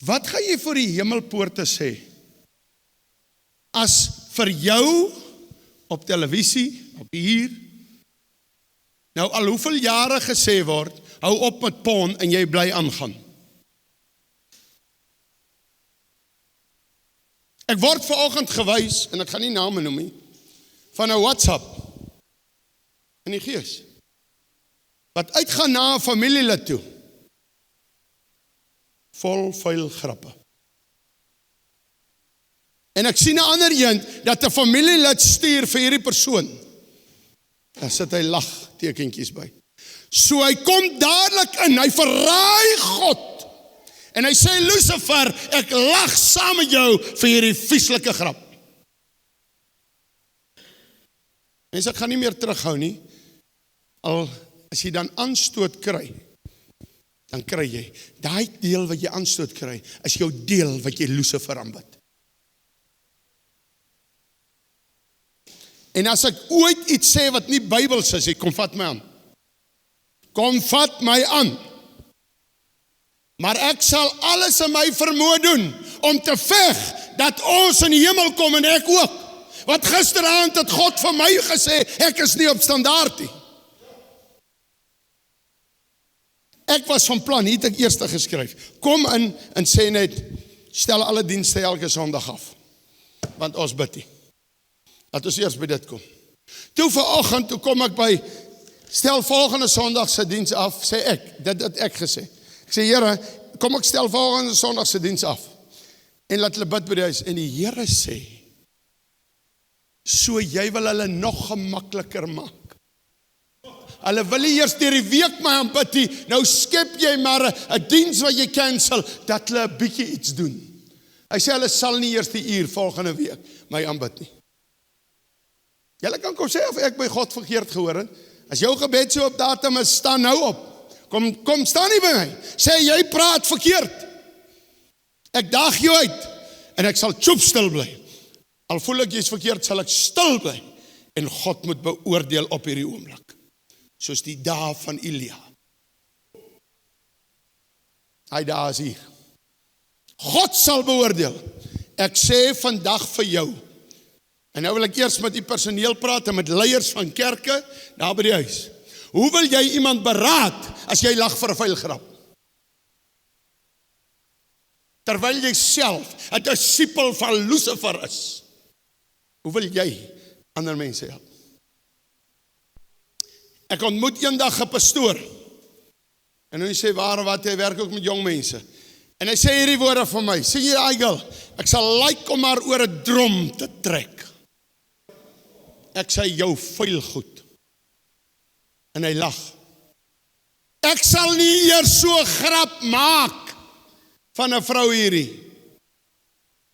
Wat gaan jy vir die hemelpoorte sê? As vir jou op televisie, op hier, nou al hoeveel jare gesê word, hou op met porn en jy bly aangaan. Ek word vanoggend gewys, en ek gaan nie name noem nie, van 'n WhatsApp in die gees, wat uitgaan na 'n familielid toe, vol vuil grappe. En ek sien 'n ander een, dat 'n familielid stuur vir hierdie persoon, dan sit hy lag tekentjies by. So hy kom dadelik in, hy verraai God, en hy sê, Lucifer, ek lag saam met jou vir hierdie vieslike grap. Mense, ek gaan nie meer terughou nie, al as jy dan aanstoot kry, dan kry jy, daai deel wat jy aanstoot kry, is jou deel wat jy Lucifer aanbid. En as ek ooit iets sê wat nie Bybels is, kom vat my aan. Kom vat my aan. Maar ek sal alles in my vermoë doen, om te veg, dat ons in die hemel kom en ek ook. Want gisteraand het God vir my gesê, ek is nie op standaard nie. Ek was van plan, hier het ek eers geskryf, kom in en sê net, stel alle dienste elke Sondag af, want ons bid nie. Laat ons eers by dit kom. Toe vanoggend, toe kom ek by, stel volgende Sondag se diens af, sê ek, dit het ek gesê. Ek sê, Here, kom ek stel volgende Sondag se diens af, en laat hulle bid by die huis, en die Here sê, so jy wil hulle nog gemakliker maak. Hulle wil nie eers deur die week my aanbid nie, nou skep jy maar 'n diens wat jy cancel, dat hulle 'n bietjie iets doen. Hy sê, hulle sal nie eers die uur volgende week my aanbid nie. Julle kan kom sê of ek by God verkeerd gehoor het. As jou gebed so op datum is, staan nou op. Kom staan nie by my. Sê, jy praat verkeerd. Ek daag jou uit, en ek sal tjoep stil bly. Al voel ek jy's verkeerd, sal ek stil bly, en God moet beoordeel op hierdie oomblik. Soos die dae van Elia. Hy dae is hier. God sal beoordeel. Ek sê vandag vir jou, en nou wil ek eers met die personeel praat, en met leiers van kerke, daar by die huis. Hoe wil jy iemand beraad, as jy lag vir 'n vuil grap? Terwyl jy self 'n disipel van Lucifer is. Hoe wil jy ander mense help? Ek ontmoet eendag 'n pastoor, en hy sê, waar wat, hy werk ook met jong mense, en hy sê hierdie woorde vir my, sê jy, Eigel, ek sal like om maar oor 'n drom te trek. Ek sê, jou vuil goed. En hy lag. Ek sal nie eers so grap maak van 'n vrou hierdie,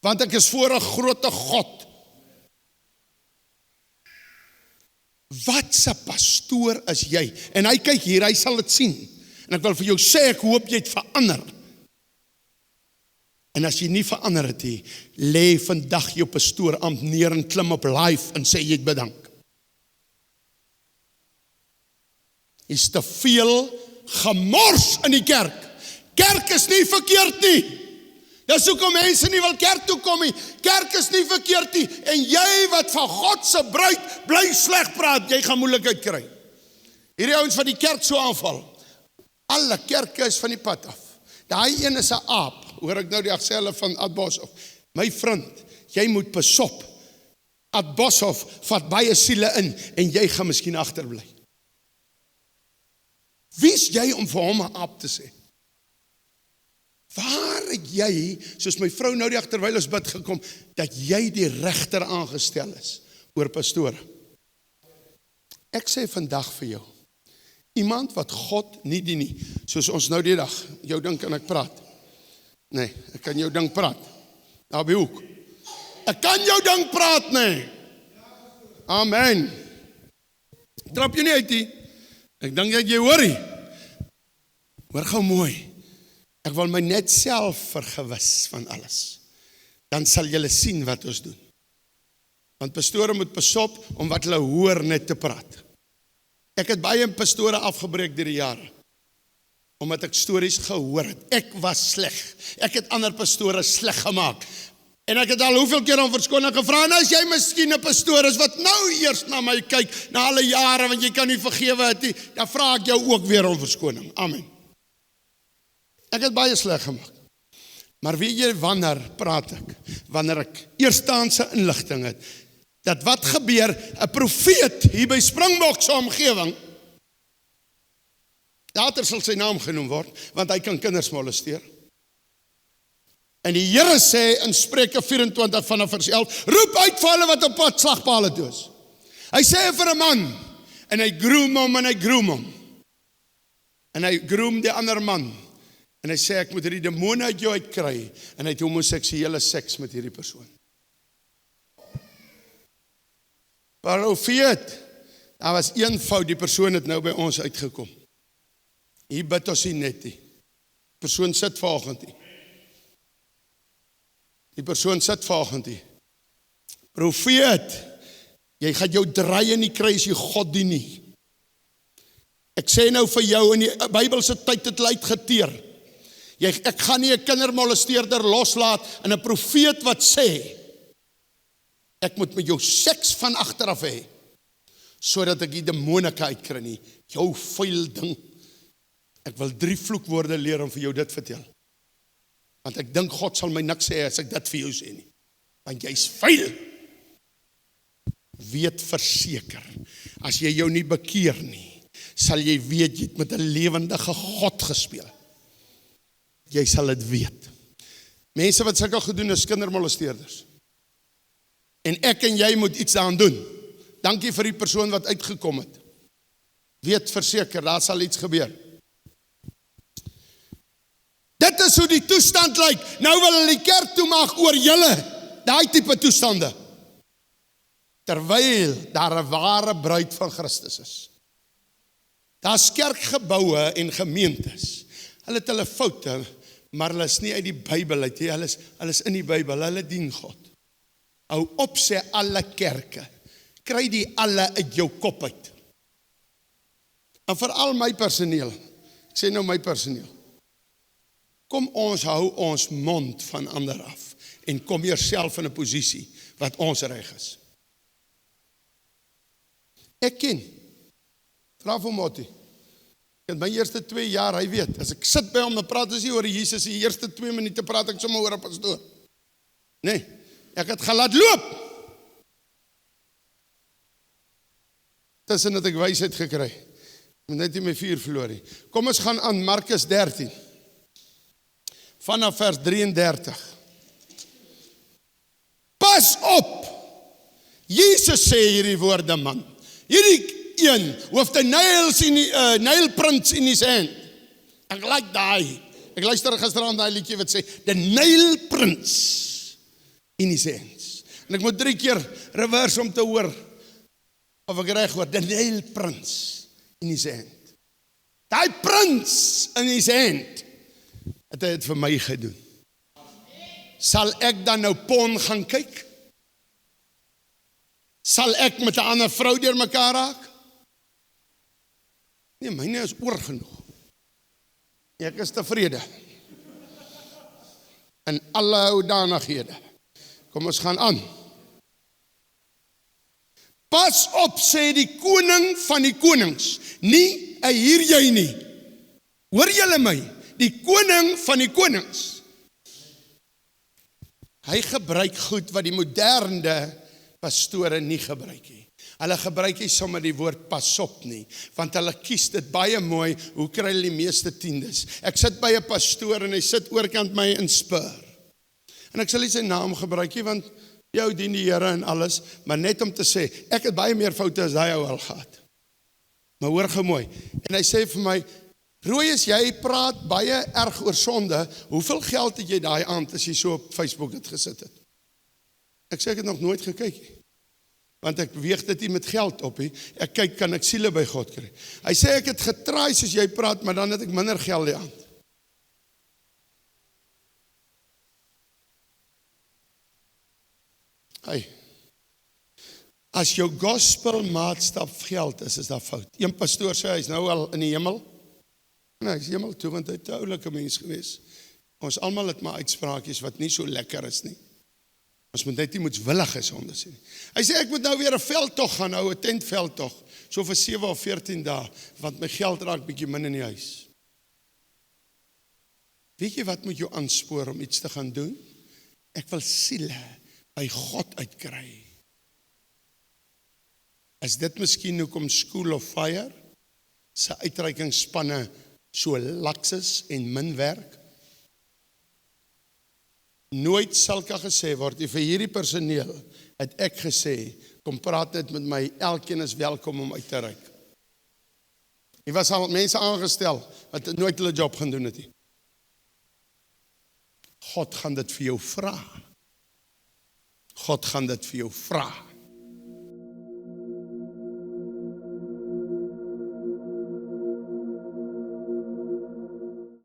want ek is voor 'n groot God. Wat 'n pastoor is jy? En hy kyk hier, hy sal dit sien. En ek wil vir jou sê, ek hoop jy het verander. En as jy nie verander het nie, lê vandag jou pastoorambt neer en klim op live en sê jy het bedank. Is te veel gemors in die kerk. Kerk is nie verkeerd nie. Dis hoekom mense nie wil kerk toe kom nie. Kerk is nie verkeerd nie. En jy wat van God se bruid bly sleg praat, jy gaan moeilikheid kry. Hierdie ouens van die kerk so aanval. Alle kerke is van die pad af. Daai een is 'n aap. Hoor ek nou die agselle van Ad Boshoff. My vriend, jy moet besop. Ad Boshoff vat baie siele in en jy gaan miskien agterbly. Wie is jy om vir hom 'n aap te sê? Waar het jy, soos my vrou nou die agterwyl ons bid gekom, dat jy die regter aangestel is oor pastore? Ek sê vandag vir jou, iemand wat God nie dien nie, soos ons nou die dag, jou ding kan ek praat. Nee, ek kan jou ding praat. Daar by hoek. Ek kan jou ding praat, nee. Amen. Trap jy nie uit nie. Ek dink jy hoor nie. Hoor gou mooi. Ek wil my net self vergewis van alles. Dan sal julle sien wat ons doen. Want pastore moet besop om wat hulle hoor net te praat. Ek het baie pastore afgebreek deur die jare. omdat ek stories gehoor het. Ek was sleg. Ek het ander pastore sleg gemaak. En ek het al hoeveel keer om verskoning gevra, en as jy miskien 'n pastoor is wat nou eers na my kyk, na alle jare, want jy kan nie vergewe het nie, dan vra ek jou ook weer om verskoning. Amen. Ek het baie sleg gemaak. Maar weet jy wanneer praat ek? Wanneer ek eerstehandse inligting het, dat wat gebeur, 'n profeet hier by Springbok se omgewing, later sal sy naam genoem word, want hy kan kinders molesteer. En die Here sê in Spreuke 24 vanaf vers 11, roep uit vir hulle wat op pad slagpale toe is. Hy sê vir 'n man, en hy groom hom, en hy groom hom. En hy groom die ander man. En hy sê, ek moet hierdie demone uit jou uitkry, en hy het homoseksuele seks met hierdie persoon. Profeet, daar was een fout, die persoon het nou by ons uitgekom. Hier bid ons nie net nie. Die persoon sit vanoggend nie. Die persoon sit vanoggend nie. Profeet, jy gaan jou draai nie kry as jy God dien nie. Ek sê nou vir jou, in die Bybelse tyd het uitgeteer. Ek gaan nie 'n kindermolesteerder loslaat, en 'n profeet wat sê, ek moet met jou seks van agteraf hê, sodat ek die demone kan uitkry nie. Jou vuil ding. Ek wil 3 vloekwoorde leer om vir jou dit vertel. Want ek dink God sal my niks sê as ek dit vir jou sê nie. Want jy's vuil. Weet verseker, as jy jou nie bekeer nie, sal jy weet jy het met 'n lewendige God gespeel. Jy sal dit weet. Mense wat sulke gedoen is kindermolesteerders. En ek en jy moet iets daaraan doen. Dankie vir die persoon wat uitgekom het. Weet verseker, daar sal iets gebeur. Dit is hoe die toestand lyk. Nou wil hulle die kerk toemaak oor julle. Daai tipe toestande. Terwyl daar 'n ware bruid van Christus is. Daar's kerkgeboue en gemeentes. Hulle het hulle foute, maar hulle is nie uit die Bybel uit nie. Hulle is in die Bybel, hulle dien God. Hou op sê alle kerke. Kry die alle uit jou kop uit. En veral my personeel. Ek sê nou my personeel. Kom ons hou ons mond van ander af. En kom jouself in 'n posisie wat ons reg is. Ek ken. Vra vir Motti. In my eerste 2 jaar, hy weet, as ek sit by hom, dan praat ons nie oor Jesus, die eerste 2 minute praat ek sommer oor 'n pastoor. Nee, ek het gelaat loop. Tussen het ek wysheid gekry. Ek moet net nie my vuur verloor nie. Kom ons gaan aan Markus 13. Vanaf vers 33. Pas op! Jesus sê hierdie woorde, man. Hierdie een, with the nail prints in his hand. Ek like daai. Ek luister gisteraan daai liedjie wat sê, the nail prints in his hands. En ek moet 3 keer reverse om te hoor, of ek reg hoor, the nail prints in his hand. Daai prints in his hand, het hy het vir my gedoen. Sal ek dan nou pon gaan kyk? Sal ek met 'n ander vrou deur mekaar raak? Nee, myne is oor genoeg. Ek is tevrede. In alle hoedanighede. Kom ons gaan aan. Pas op, sê die koning van die konings. Nie, hier jy nie. Hoor julle my? Die koning van die konings. Hy gebruik goed wat die moderne pastore nie gebruik nie. Hulle gebruik nie sommer die woord pas op nie, want hulle kies dit baie mooi, hoe kry hulle die meeste tiendes? Ek sit by 'n pastoor en hy sit oorkant my in Spur. En ek sal nie sy naam gebruik nie, want jou dien die Here en alles, maar net om te sê, ek het baie meer foute as daai ou al gehad. Maar hoor gou mooi. En hy sê vir my, Roy, as jy praat baie erg oor sonde, hoeveel geld het jy daai aand as jy so op Facebook dit gesit het? Ek sê ek het nog nooit gekyk nie. Want ek weeg dit nie met geld op nie. Ek kyk, kan ek siele by God kry? Hy sê ek het getraai soos jy praat, maar dan het ek minder geld die aand. Hey. As jou gospel maatstaf geld is daar fout. Een pastoor sê, hy is nou al in die hemel. En hy is hemel toe, want hy het 'n oulike mens gewees. Ons almal het maar uitspraakies wat nie so lekker is nie. Ons moet net nie moetswillige sonde sien. Hy sê, ek moet nou weer 'n veldtog gaan hou, 'n tentveldtog, so vir 7 of 14 dae, want my geld raak bietjie min in die huis. Weet jy wat moet jou aanspoor om iets te gaan doen? Ek wil siele by God uitkry. Is dit miskien hoekom School of Fire se uitreikingsspanne so laks is en min werk? Nooit sal gesê word, vir hierdie personeel het ek gesê, kom praat net met my, elkeen is welkom om uit te reik. Hier was al mense aangestel, wat nooit hulle job gaan doen het nie. God gaan dit vir jou vra. God gaan dit vir jou vra.